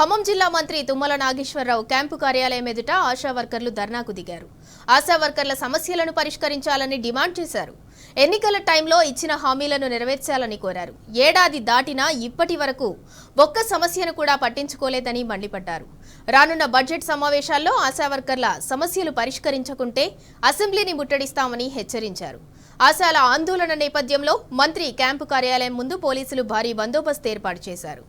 ఖమ్మం జిల్లా మంత్రి తుమ్మల నాగేశ్వరరావు క్యాంపు కార్యాలయం ఎదుట ఆశా వర్కర్లు ధర్నాకు దిగారు. ఆశా వర్కర్ల సమస్యలను పరిష్కరించాలని డిమాండ్ చేశారు. ఎన్నికల టైంలో ఇచ్చిన హామీలను నెరవేర్చాలని కోరారు. ఏడాది దాటినా ఇప్పటి వరకు ఒక్క సమస్యను కూడా పట్టించుకోలేదని మండిపడ్డారు. రానున్న బడ్జెట్ సమావేశాల్లో ఆశా వర్కర్ల సమస్యలు పరిష్కరించకుంటే అసెంబ్లీని ముట్టడిస్తామని హెచ్చరించారు. ఆశాల ఆందోళన నేపథ్యంలో మంత్రి క్యాంపు కార్యాలయం ముందు పోలీసులు భారీ బందోబస్తు ఏర్పాటు చేశారు.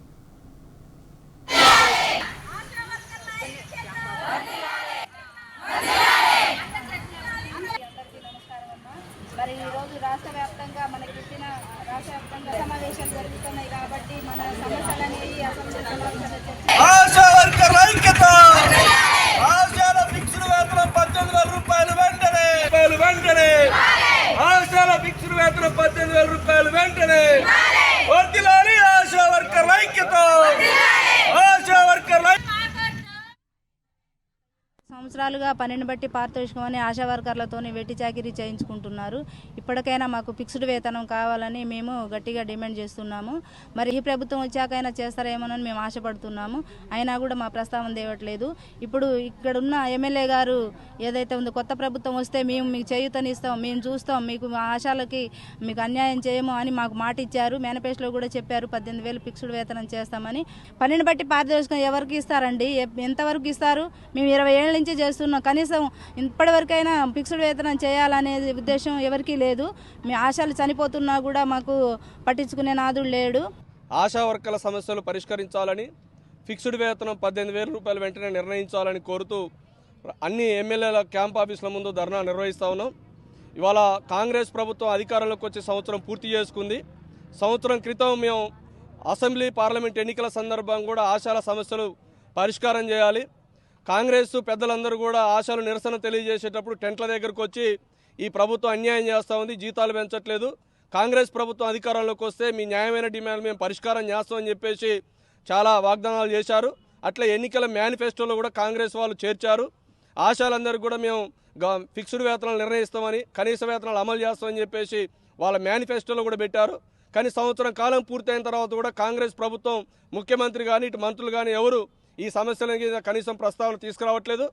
మరి ఈ రోజు రాష్ట్ర వ్యాప్తంగా మనకి ఇచ్చిన రాష్ట్ర వ్యాప్తంగా సమావేశాలు జరుగుతున్నాయి కాబట్టి మన సమస్యలని అసెంబ్లీ సమావేశాల్లో ఆశా వర్కర్ల ఐక్యత ఆశాల ఫిక్స్డ్ వేతనం 18,000 రూపాయలు వెంటనే ఆశాల ఫిక్స్డ్ వేతనం 18,000 రూపాయలు వెంటనే వర్ధిల్లాలి ఆశా వర్కర్ల ఐక్యత ఆశా వర్కర్ల సంవత్సరాలుగా పనిని బట్టి పారితోషికమని ఆశా వర్కర్లతోని వెట్టి చాకిరీ చేయించుకుంటున్నారు. ఇప్పటికైనా మాకు ఫిక్స్డ్ వేతనం కావాలని మేము గట్టిగా డిమాండ్ చేస్తున్నాము. మరి ఈ ప్రభుత్వం వచ్చాకైనా చేస్తారేమోనని మేము ఆశపడుతున్నాము. అయినా కూడా మా ప్రస్తావన తేవట్లేదు. ఇప్పుడు ఇక్కడున్న ఎమ్మెల్యే గారు ఏదైతే ఉందో కొత్త ప్రభుత్వం వస్తే మేము మీకు చేయూతనిస్తాం, మేము చూస్తాం, మీకు ఆశాలకి మీకు అన్యాయం చేయము అని మాకు మాట ఇచ్చారు. మేనిఫెస్టోలో కూడా చెప్పారు 18,000 ఫిక్స్డ్ వేతనం చేస్తామని. పనిని బట్టి పారితోషికం ఎవరికి ఇస్తారండి? ఎంతవరకు ఇస్తారు? మేము 20 ఏళ్ళ నుంచి చేస్తున్నాం. కనీసం ఇప్పటివరకైనా ఫిక్స్డ్ వేతనం చేయాలనే ఉద్దేశం ఎవరికీ లేదు. మీ ఆశలు చనిపోతున్నా కూడా మాకు పట్టించుకునే నాదుడు లేడు. ఆశా వర్కర్ల సమస్యలు పరిష్కరించాలని ఫిక్స్డ్ వేతనం 18,000 రూపాయలు వెంటనే నిర్ణయించాలని కోరుతూ అన్ని ఎమ్మెల్యేల క్యాంప్ ఆఫీసుల ముందు ధర్నా నిర్వహిస్తా ఉన్నాం. ఇవాళ కాంగ్రెస్ ప్రభుత్వం అధికారంలోకి వచ్చే సంవత్సరం పూర్తి చేసుకుంది. సంవత్సరం క్రితం మేము అసెంబ్లీ పార్లమెంట్ ఎన్నికల సందర్భంగా కూడా ఆశాల సమస్యలు పరిష్కారం చేయాలి, కాంగ్రెస్ పెద్దలందరూ కూడా ఆశలు నిరసన తెలియజేసేటప్పుడు టెంట్ల దగ్గరకు వచ్చి ఈ ప్రభుత్వం అన్యాయం చేస్తూ ఉంది, జీతాలు పెంచట్లేదు, కాంగ్రెస్ ప్రభుత్వం అధికారంలోకి వస్తే మీ న్యాయమైన డిమాండ్ మేము పరిష్కారం చేస్తామని చెప్పేసి చాలా వాగ్దానాలు చేశారు. అట్లా ఎన్నికల మేనిఫెస్టోలో కూడా కాంగ్రెస్ వాళ్ళు చేర్చారు. ఆశాలందరూ కూడా మేము ఫిక్స్డ్ వేతనాలు నిర్ణయిస్తామని, కనీస వేతనాలు అమలు చేస్తామని చెప్పేసి వాళ్ళ మేనిఫెస్టోలో కూడా పెట్టారు. కానీ సంవత్సరం కాలం పూర్తయిన తర్వాత కూడా కాంగ్రెస్ ప్రభుత్వం ముఖ్యమంత్రి కానీ ఇటు మంత్రులు కానీ ఎవరు ఈ సమస్యల కనీసం ప్రస్తావన తీసుకురావట్లేదు.